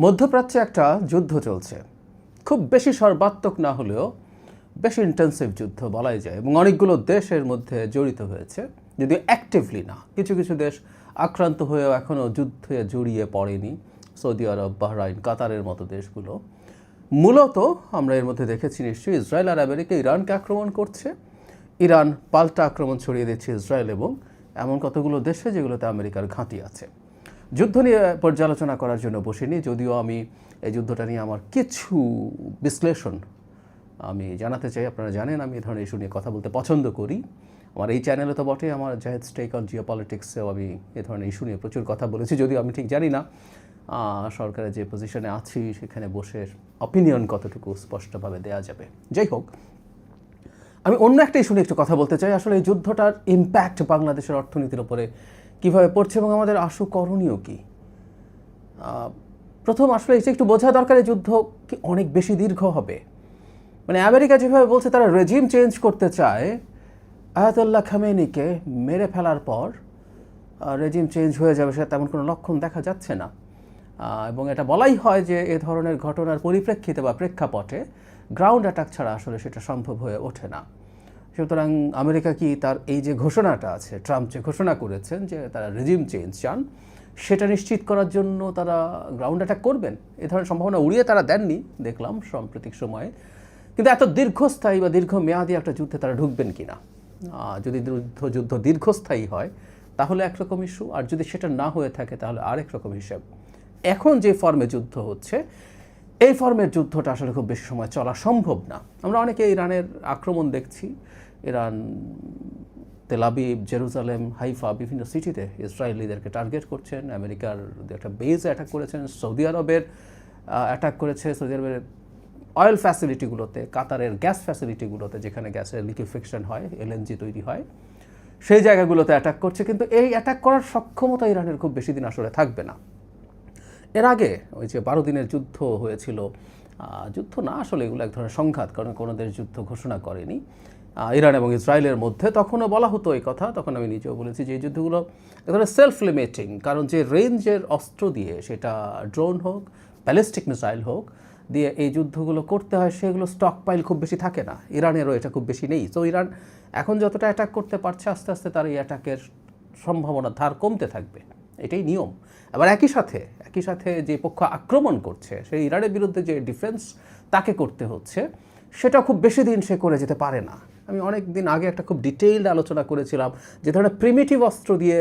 মধ্যপ্রাচ্যে একটা যুদ্ধ চলছে, খুব বেশি সর্বাত্মক না হলেও বেশি ইন্টেন্সিভ যুদ্ধ বলাই যায়, এবং অনেকগুলো দেশের মধ্যে জড়িত হয়েছে, যদিও অ্যাক্টিভলি না। কিছু কিছু দেশ আক্রান্ত হয়েও এখনও যুদ্ধে জড়িয়ে পড়েনি, সৌদি আরব, বাহরাইন, কাতারের মতো দেশগুলো। মূলত আমরা এর মধ্যে দেখেছি নিশ্চয়ই ইসরায়েল আর আমেরিকা ইরানকে আক্রমণ করছে, ইরান পাল্টা আক্রমণ ছড়িয়ে দিচ্ছে ইসরায়েল এবং এমন কতগুলো দেশে যেগুলোতে আমেরিকার ঘাঁটি আছে। যুদ্ধ নিয়ে পর্যালোচনা করার জন্য বসিনি, যদিও আমি এই যুদ্ধটা নিয়ে আমার কিছু বিশ্লেষণ আমি জানাতে চাই। আপনারা জানেন আমি এই ধরনের ইস্যু নিয়ে কথা বলতে পছন্দ করি। আমার এই চ্যানেলে তো বটে, আমার জাহেদস টেক অন জিও পলিটিক্সেও আমি এ ধরনের ইস্যু নিয়ে প্রচুর কথা বলেছি, যদিও আমি ঠিক জানি না সরকারের যে পজিশনে আছি সেখানে বসে অপিনিয়ন কতটুকু স্পষ্টভাবে দেওয়া যাবে। যাই হোক, আমি অন্য একটা ইস্যু নিয়ে একটু কথা বলতে চাই। আসলে এই যুদ্ধটার ইম্প্যাক্ট বাংলাদেশের অর্থনীতির উপরে কীভাবে পড়ছে এবং আমাদের আশু করণীয় কী। প্রথম আসলে এটা একটু বোঝা দরকার, এই যুদ্ধ কি অনেক বেশি দীর্ঘ হবে। মানে আমেরিকা যেভাবে বলছে তারা রেজিম চেঞ্জ করতে চায়, আয়াতুল্লাহ খামেনিকে মেরে ফেলার পর রেজিম চেঞ্জ হয়ে যাবে, সেটা তেমন কোনো লক্ষণ দেখা যাচ্ছে না। এবং এটা বলাই হয় যে এ ধরনের ঘটনার পরিপ্রেক্ষিতে বা প্রেক্ষাপটে গ্রাউন্ড অ্যাটাক ছাড়া আসলে সেটা সম্ভব হয়ে ওঠে না। সুতরাং আমেরিকা কি তার এই যে ঘোষণাটা আছে, ট্রাম্প যে ঘোষণা করেছেন যে তারা রেজিম চেঞ্জ চান, সেটা নিশ্চিত করার জন্য তারা গ্রাউন্ড অ্যাটাক করবেন, এ ধরনের সম্ভাবনা উড়িয়ে তারা দেননি দেখলাম সাম্প্রতিক সময়ে। কিন্তু এত দীর্ঘস্থায়ী বা দীর্ঘমেয়াদী একটা যুদ্ধে তারা ঢুকবেন কি না। যদি যুদ্ধ দীর্ঘস্থায়ী হয় তাহলে একরকম ইস্যু, আর যদি সেটা না হয়ে থাকে তাহলে আরেক রকম হিসাব। এখন যে ফর্মে যুদ্ধ হচ্ছে, এই ফর্মের যুদ্ধটা আসলে খুব বেশি সময় চলা সম্ভব না। আমরা অনেকে ইরানের আক্রমণ দেখছি, Iran Tel Aviv, Jerusalem, Haifa বিভিন্ন সিটিতে ইসরায়েলিদেরকে টার্গেট করছেন, আমেরিকার একটা বেজ অ্যাটাক করেছেন, সৌদি আরবের অ্যাটাক করেছে, সৌদি আরবের অয়েল ফ্যাসিলিটিগুলোতে, কাতারের গ্যাস ফ্যাসিলিটিগুলোতে যেখানে গ্যাসের লিকুইফিকেশন হয়, এলএনজি তৈরি হয়, সেই জায়গাগুলোতে অ্যাটাক করছে। কিন্তু এই অ্যাটাক করার সক্ষমতা ইরানের খুব বেশি দিন আসলে থাকবে না। এর আগে ওই যে 12 দিনের যুদ্ধ হয়েছিল, যুদ্ধ না আসলে এগুলো এক ধরনের সংঘাত, কারণ কোনো দেশ যুদ্ধ ঘোষণা করেনি ইরান এবং ইসরায়েলের মধ্যে। তখনও বলা হতো এই কথা, তখন আমি নিজেও বলেছি যে এই যুদ্ধগুলো এক ধরনের সেলফ লিমিটিং, কারণ যে রেঞ্জের অস্ত্র দিয়ে, সেটা ড্রোন হোক, ব্যালিস্টিক মিসাইল হোক, দিয়ে এই যুদ্ধগুলো করতে হয়, সেগুলো স্টক পাইল খুব বেশি থাকে না। ইরানেরও এটা খুব বেশি নেই। তো ইরান এখন যতটা অ্যাটাক করতে পারছে, আস্তে আস্তে তার এই অ্যাটাকের সম্ভাবনা ধার কমতে থাকবে, এটাই নিয়ম। আবার একই সাথে যে পক্ষ আক্রমণ করছে, সেই ইরানের বিরুদ্ধে যে ডিফেন্স তাকে করতে হচ্ছে, সেটা খুব বেশি দিন সে করে যেতে পারে না। আমি অনেক দিন আগে একটা খুব ডিটেইলড আলোচনা করেছিলাম যে ধরনের প্রিমিটিভ অস্ত্র দিয়ে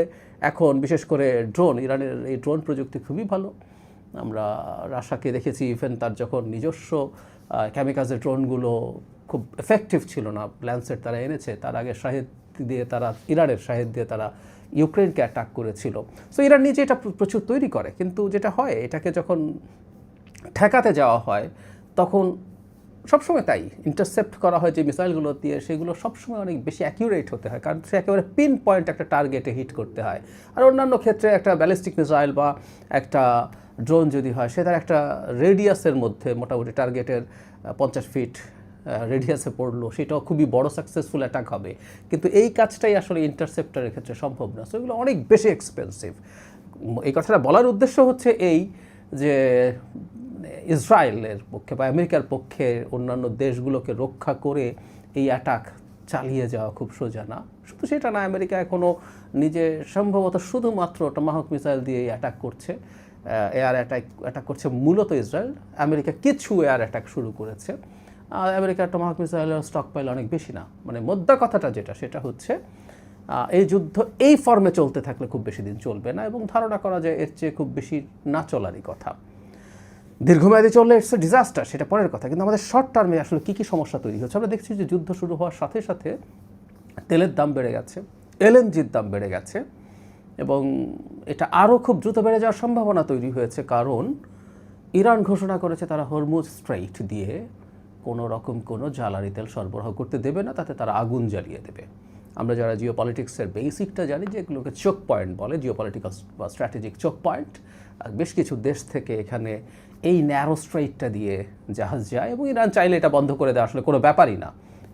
এখন, বিশেষ করে ড্রোন, ইরানের এই ড্রোন প্রযুক্তি খুবই ভালো। আমরা রাশাকে দেখেছি, ইভেন তার যখন নিজস্ব ক্যামিকাজের ড্রোনগুলো খুব এফেক্টিভ ছিল না, ল্যান্সেট তারা এনেছে, তার আগে ইরানের শাহেদ দিয়ে তারা ইউক্রেনকে অ্যাটাক করেছিল। সো ইরান নিজে এটা প্রচুর তৈরি করে, কিন্তু যেটা হয়, এটাকে যখন ঠেকাতে যাওয়া হয় তখন সবসময় তাই ইন্টারসেপ্ট করা হয় যে মিসাইলগুলো দিয়ে, সেগুলো সবসময় অনেক বেশি অ্যাকিউরেট হতে হয়, কারণ সে একেবারে পিন পয়েন্ট একটা টার্গেটে হিট করতে হয়। আর অন্যান্য ক্ষেত্রে একটা ব্যালিস্টিক মিসাইল বা একটা ড্রোন যদি হয়, সে তার একটা রেডিয়াসের মধ্যে, মোটামুটি টার্গেটের 50 ফিট রেডিয়াসে পড়লো, সেটাও খুবই বড় সাকসেসফুল অ্যাটাক হবে। কিন্তু এই কাজটাই আসলে ইন্টারসেপ্টারের ক্ষেত্রে সম্ভব না। সো এগুলো অনেক বেশি এক্সপেন্সিভ। এই কথাটা বলার উদ্দেশ্য হচ্ছে এই যে ইসরায়েলের পক্ষে বা আমেরিকার পক্ষে অন্যান্য দেশগুলোকে রক্ষা করে এই অ্যাটাক চালিয়ে যাওয়া খুব সোজা না। শুধু সেটা না, আমেরিকা এখনও নিজে সম্ভবত শুধুমাত্র টমাহক মিসাইল দিয়ে অ্যাটাক করছে, এয়ার অ্যাটাক করছে মূলত ইসরায়েল। আমেরিকা কিছু এয়ার অ্যাটাক শুরু করেছে। আমেরিকার টমাহক মিসাইলের স্টক পাইল অনেক বেশি না। মানে মোদ্দা কথাটা যেটা, সেটা হচ্ছে এই যুদ্ধ এই ফর্মে চলতে থাকলে খুব বেশি দিন চলবে না, এবং ধারণা করা যায় এর চেয়ে খুব বেশি না চলারই কথা। দীর্ঘমেয়াদী চললে ইটস এ ডিজাস্টার, সেটা পরের কথা। কিন্তু আমাদের শর্ট টার্মে আসলে কী কী সমস্যা তৈরি হচ্ছে আমরা দেখছি যে যুদ্ধ শুরু হওয়ার সাথে সাথে তেলের দাম বেড়ে গেছে, এলএনজির দাম বেড়ে গেছে, এবং এটা আরও খুব দ্রুত বেড়ে যাওয়ার সম্ভাবনা তৈরি হয়েছে, কারণ ইরান ঘোষণা করেছে তারা হরমুজ স্ট্রেইট দিয়ে কোনো রকম কোনো জ্বালানি তেল সরবরাহ করতে দেবে না, তাতে তারা আগুন জ্বালিয়ে দেবে। আমরা যারা জিও পলিটিক্সের বেসিকটা জানি, যে এগুলোকে চোক পয়েন্ট বলে, জিও পলিটিক্যাল বা স্ট্র্যাটেজিক চোক পয়েন্ট। বেশ কিছু দেশ থেকে এখানে এই ন্যারো স্ট্রেইটটা দিয়ে জাহাজ যায়, এবং ইরান চাইলে এটা বন্ধ করে দেওয়া আসলে কোনো ব্যাপারই না।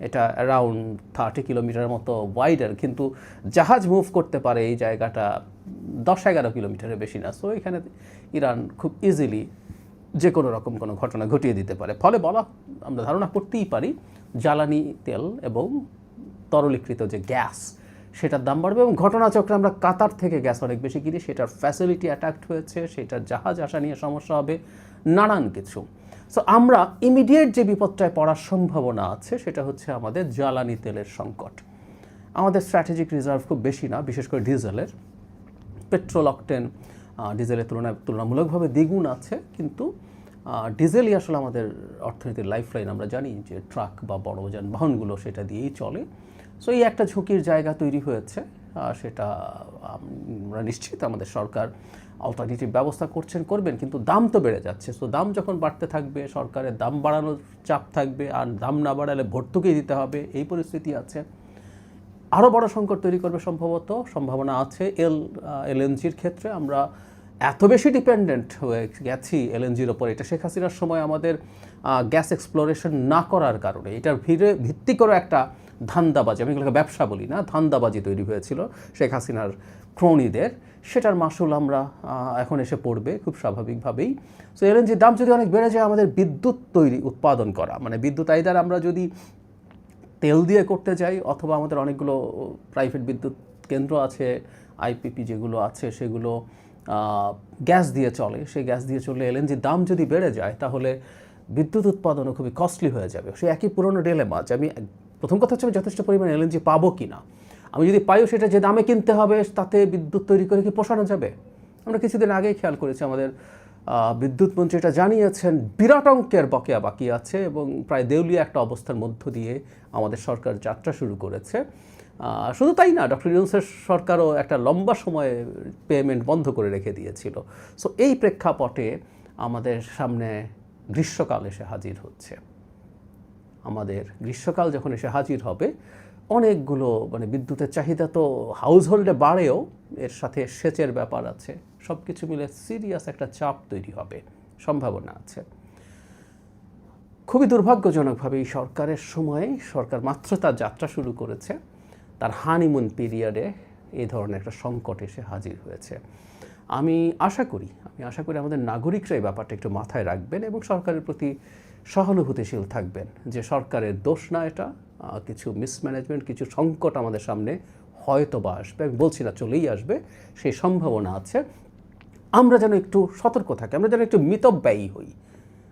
এটা অ্যারাউন্ড 30 কিলোমিটার মতো ওয়াইডার, কিন্তু জাহাজ মুভ করতে পারে এই জায়গাটা 10-11 কিলোমিটারের বেশি না। সো এখানে ইরান খুব ইজিলি যে কোনো রকম কোনো ঘটনা ঘটিয়ে দিতে পারে। ফলে আমরা ধারণা করতেই পারি জ্বালানি তেল এবং তরলীকৃত যে গ্যাস সেটার দাম বাড়বে, এবং ঘটনাচক্রে আমরা কাতার থেকে গ্যাস অনেক বেশি কিনি, সেটার ফ্যাসিলিটি অ্যাটাক্ট হয়েছে, সেটার জাহাজ আসা নিয়ে সমস্যা হবে, নানান কিছু। সো আমরা ইমিডিয়েট যে বিপদটায় পড়ার সম্ভাবনা আছে সেটা হচ্ছে আমাদের জ্বালানি তেলের সংকট। আমাদের স্ট্র্যাটেজিক রিজার্ভ খুব বেশি না, বিশেষ করে ডিজেলের। পেট্রোল অকটেন ডিজেলের তুলনামূলকভাবে দ্বিগুণ আছে, কিন্তু ডিজেলই আসলে আমাদের অর্থনীতির লাইফলাইন। আমরা জানি যে ট্রাক বা বড় যানবাহনগুলো সেটা দিয়েই চলে। সো এই একটা ঝুঁকির জায়গা তৈরি হয়েছে, সেটা আমরা নিশ্চিত আমাদের সরকার অল্টারনেটিভ ব্যবস্থা করবেন, কিন্তু দাম তো বেড়ে যাচ্ছে। সো দাম যখন বাড়তে থাকবে, সরকারের দাম বাড়ানোর চাপ থাকবে, আর দাম না বাড়ালে ভর্তুকি দিতে হবে, এই পরিস্থিতি আছে। আরও বড় সংকট তৈরি করবে সম্ভাবনা আছে এলএনজির ক্ষেত্রে। আমরা এত বেশি ডিপেন্ডেন্ট হয়ে গেছি এলএনজির ওপর, এটা শেখ হাসিনার সময় আমাদের গ্যাস এক্সপ্লোরেশন না করার কারণে, এটার ভিত্তি করে একটা ধান্দাবাজি, আমি এগুলোকে ব্যবসা বলি না, ধান্দাবাজি তৈরি হয়েছিল শেখ হাসিনার ক্রোনিদের, সেটার মাসুল আমরা এখন এসে পড়বে খুব স্বাভাবিকভাবেই। সো এলএনজির দাম যদি অনেক বেড়ে যায়, আমাদের বিদ্যুৎ উৎপাদন করা, মানে বিদ্যুৎ আইদার আমরা যদি তেল দিয়ে করতে যাই, অথবা আমাদের অনেকগুলো প্রাইভেট বিদ্যুৎ কেন্দ্র আছে, আইপিপি যেগুলো আছে সেগুলো গ্যাস দিয়ে চলে, সেই গ্যাস দিয়ে চললে এলএনজির দাম যদি বেড়ে যায় তাহলে বিদ্যুৎ উৎপাদনও খুবই কস্টলি হয়ে যাবে। সেই একই পুরনো ডিলেমা যে আমি প্রথম কথা হচ্ছে আমি যথেষ্ট পরিমাণে এলএনজি পাবো কি না, আমি যদি পাইও সেটা যে দামে কিনতে হবে, তাতে বিদ্যুৎ তৈরি করে কি পোষানো যাবে। আমরা কিছুদিন আগেই খেয়াল করেছি আমাদের বিদ্যুৎ মন্ত্রী এটা জানিয়েছেন বিরাট অঙ্কের বকেয়া বাকি আছে, এবং প্রায় দেউলিয়া একটা অবস্থার মধ্য দিয়ে আমাদের সরকার যাত্রা শুরু করেছে। শুধু তাই না, ডক্টর ইউনূসের সরকারও একটা লম্বা সময়ে পেমেন্ট বন্ধ করে রেখে দিয়েছিল। সো এই প্রেক্ষাপটে আমাদের সামনে গ্রীষ্মকাল এসে হাজির হচ্ছে। আমাদের গ্রীষ্মকাল যখন এসে হাজির হবে, অনেকগুলো মানে বিদ্যুতের চাহিদা তো হাউস হোল্ডে বাড়েও, এর সাথে সেচের ব্যাপার আছে, সব কিছু মিলে সিরিয়াস একটা চাপ তৈরি হবে, সম্ভাবনা আছে। খুবই দুর্ভাগ্যজনকভাবে এই সরকারের সময়ে, সরকার মাত্র তার যাত্রা শুরু করেছে, তার হানিমুন পিরিয়ডে এই ধরনের একটা সংকট এসে হাজির হয়েছে। আমি আশা করি আমাদের নাগরিকরা এই ব্যাপারটা একটু মাথায় রাখবেন এবং সরকারের প্রতি সহানুভূতিশীল থাকবেন যে সরকারের দোষ না এটা, কিছু মিসম্যানেজমেন্ট, কিছু সংকট আমাদের সামনে হয়তো বা আসবে, আমি বলছি না চলেই আসবে, সেই সম্ভাবনা আছে। আমরা যেন একটু সতর্ক থাকি, আমরা যেন একটু মিতব্যয়ী হই।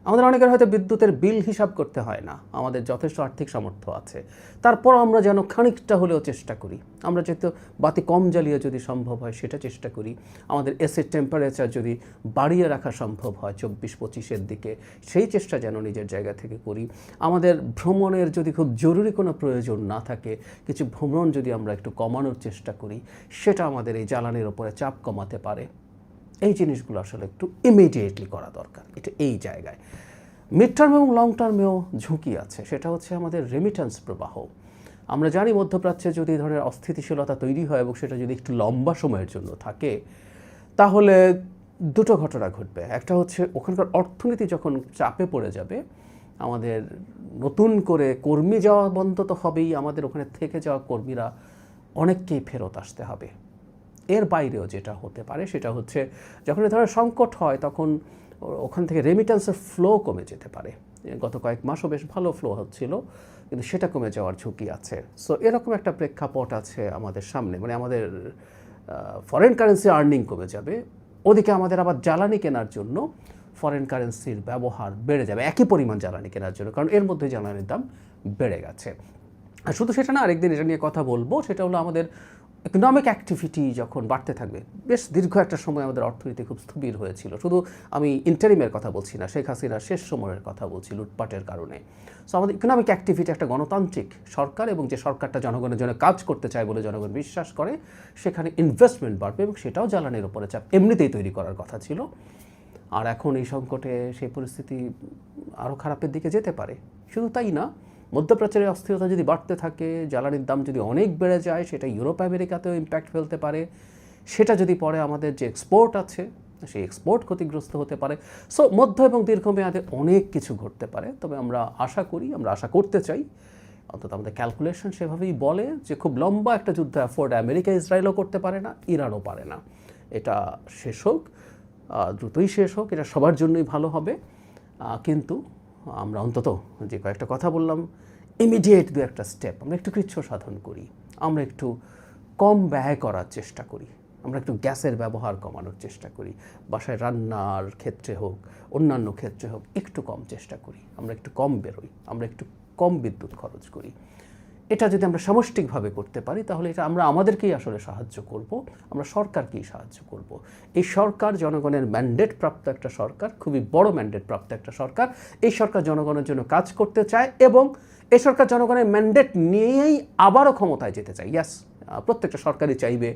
আমাদের অনেকের হয়তো বিদ্যুতের বিল হিসাব করতে হয় না, আমাদের যথেষ্ট আর্থিক সামর্থ্য আছে, তারপর আমরা যেন খানিকটা হলেও চেষ্টা করি, আমরা যেহেতু বাতি কম জ্বালিয়ে যদি সম্ভব হয় সেটা চেষ্টা করি। আমাদের এসির টেম্পারেচার যদি বাড়িয়ে রাখা সম্ভব হয় 24-25-এর দিকে, সেই চেষ্টা যেন নিজের জায়গা থেকে করি। আমাদের ভ্রমণের যদি খুব জরুরি কোনো প্রয়োজন না থাকে, কিছু ভ্রমণ যদি আমরা একটু কমানোর চেষ্টা করি, সেটা আমাদের এই জ্বালানির ওপরে চাপ কমাতে পারে। এই জিনিসগুলো আসলে একটু ইমিডিয়েটলি করা দরকার। এটা এই জায়গায় মিড টার্ম এবং লং টার্মেও ঝুঁকি আছে, সেটা হচ্ছে আমাদের রেমিটেন্স প্রবাহ। আমরা জানি মধ্যপ্রাচ্যে যদি ধরনের অস্থিতিশীলতা তৈরি হয় এবং সেটা যদি একটু লম্বা সময়ের জন্য থাকে, তাহলে দুটো ঘটনা ঘটবে। একটা হচ্ছে ওখানকার অর্থনীতি যখন চাপে পড়ে যাবে, আমাদের নতুন করে কর্মী যাওয়া বন্ধ তো হবেই, আমাদের ওখানে থেকে যাওয়া কর্মীরা অনেককেই ফেরত আসতে হবে। এর বাইরেও যেটা হতে পারে সেটা হচ্ছে যখন এ ধরনের সংকট হয়, তখন ওখান থেকে রেমিটেন্সের ফ্লো কমে যেতে পারে। গত কয়েক মাসও বেশ ভালো ফ্লো হচ্ছিল, কিন্তু সেটা কমে যাওয়ার ঝুঁকি আছে। সো এরকম একটা প্রেক্ষাপট আছে আমাদের সামনে, মানে আমাদের ফরেন কারেন্সি আর্নিং কমে যাবে, ওদিকে আমাদের আবার জ্বালানি কেনার জন্য ফরেন কারেন্সির ব্যবহার বেড়ে যাবে একই পরিমাণ জ্বালানি কেনার জন্য, কারণ এর মধ্যে জ্বালানির দাম বেড়ে গেছে। আর শুধু সেটা না, আরেকদিন এটা নিয়ে কথা বলবো, সেটা হলো আমাদের ইকোনমিক অ্যাক্টিভিটি যখন বাড়তে থাকবে। বেশ দীর্ঘ একটা সময় আমাদের অর্থনীতি খুব স্থবির হয়েছিল, শুধু আমি ইন্টারিমের কথা বলছি না, শেখ হাসিনার শেষ সময়ের কথা বলছি, লুটপাটের কারণে। সো আমাদের ইকোনমিক অ্যাক্টিভিটি, একটা গণতান্ত্রিক সরকার এবং যে সরকারটা জনগণের জন্য কাজ করতে চায় বলে জনগণ বিশ্বাস করে, সেখানে ইনভেস্টমেন্ট বাড়বে এবং সেটাও জ্বালানির উপরে চাপ এমনিতেই তৈরি করার কথা ছিল। আর এখন এই সংকটে সেই পরিস্থিতি আরও খারাপের দিকে যেতে পারে। শুধু তাই না, মধ্যপ্রাচ্যের অস্থিরতা যদি বাড়তে থাকে, জ্বালানির দাম যদি অনেক বেড়ে যায়, সেটা ইউরোপ আমেরিকাতেও ইম্প্যাক্ট ফেলতে পারে। সেটা যদি পরে আমাদের যে এক্সপোর্ট আছে, সেই এক্সপোর্ট ক্ষতিগ্রস্ত হতে পারে। সো মধ্য এবং দীর্ঘমেয়াদে অনেক কিছু ঘটতে পারে। তবে আমরা আশা করতে চাই, অন্তত আমাদের ক্যালকুলেশন সেভাবেই বলে যে খুব লম্বা একটা যুদ্ধ অ্যাফোর্ড আমেরিকা ইসরায়েলও করতে পারে না, ইরানও পারে না। এটা শেষ হোক, দ্রুতই শেষ হোক, এটা সবার জন্যই ভালো হবে। কিন্তু আমরা অন্তত যে কয়েকটা কথা বললাম, ইমিডিয়েট দু একটা স্টেপ আমরা একটু কৃচ্ছ সাধন করি, আমরা একটু কম ব্যয় করার চেষ্টা করি, আমরা একটু গ্যাসের ব্যবহার কমানোর চেষ্টা করি, বাসায় রান্নার ক্ষেত্রে হোক অন্যান্য ক্ষেত্রে হোক একটু কম চেষ্টা করি, আমরা একটু কম বেরোই, আমরা একটু কম বিদ্যুৎ খরচ করি। এটা যদি আমরা সামষ্টিকভাবে করতে পারি তাহলে এটা আমরা আমাদেরকেই আসলে সাহায্য করব, আমরা সরকারকেই সাহায্য করব। এই সরকার জনগণের ম্যান্ডেট প্রাপ্ত একটা সরকার, খুবই বড় ম্যান্ডেট প্রাপ্ত একটা সরকার। এই সরকার জনগণের জন্য কাজ করতে চায় এবং এই সরকার জনগণের ম্যান্ডেট নিয়েই আবারও ক্ষমতায় যেতে চায়। ইয়াস, প্রত্যেকটা সরকারই চাইবে